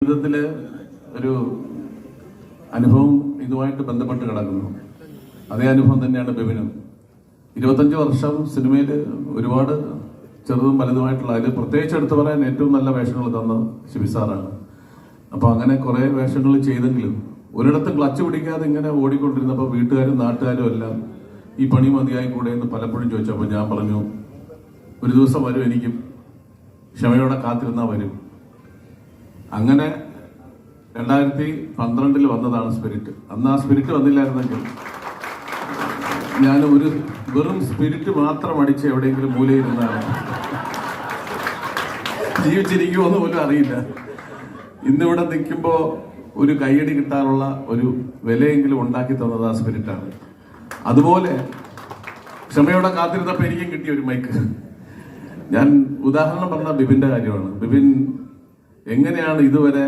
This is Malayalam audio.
ജീവിതത്തില് ഒരു അനുഭവം ഇതുമായിട്ട് ബന്ധപ്പെട്ട് കിടക്കുന്നു. അതേ അനുഭവം തന്നെയാണ് ബിബിനും. 25 വർഷം സിനിമയിൽ ഒരുപാട് ചെറുതും വലുതുമായിട്ടുള്ള, അതിൽ പ്രത്യേകിച്ച് എടുത്തു പറയാൻ ഏറ്റവും നല്ല വേഷങ്ങൾ തന്നത് ഷിബി സാറാണ്. അപ്പോൾ അങ്ങനെ കുറേ വേഷങ്ങൾ ചെയ്തെങ്കിലും ഒരിടത്തും ക്ലച്ച് പിടിക്കാതെ ഇങ്ങനെ ഓടിക്കൊണ്ടിരുന്നപ്പോൾ വീട്ടുകാരും നാട്ടുകാരും എല്ലാം ഈ പണി മതിയായി കൂടെ എന്ന് പലപ്പോഴും ചോദിച്ചപ്പോൾ ഞാൻ പറഞ്ഞു, ഒരു ദിവസം വരും, എനിക്കും ക്ഷമയോടെ കാത്തിരുന്നാൽ വരും. അങ്ങനെ 2012 വന്നതാണ് സ്പിരിറ്റ്. അന്ന് ആ സ്പിരിറ്റ് വന്നില്ലായിരുന്നെങ്കിൽ ഞാൻ ഒരു വെറും സ്പിരിറ്റ് മാത്രം അടിച്ച് എവിടെയെങ്കിലും മൂലയിരുന്നാണ്, ജീവിച്ചിരിക്കുമോന്ന് പോലും അറിയില്ല. ഇന്നിവിടെ നിൽക്കുമ്പോൾ ഒരു കയ്യടി കിട്ടാനുള്ള ഒരു വിലയെങ്കിലും ഉണ്ടാക്കി തന്നത് ആ സ്പിരിറ്റാണ്. അതുപോലെ ക്ഷമയോടെ കാത്തിരുന്നപ്പോൾ എനിക്കും കിട്ടിയ ഒരു മൈക്ക്. ഞാൻ ഉദാഹരണം പറഞ്ഞ ബിബിന്റെ കാര്യമാണ്. ബിബിൻ എങ്ങനെയാണ് ഇതുവരെ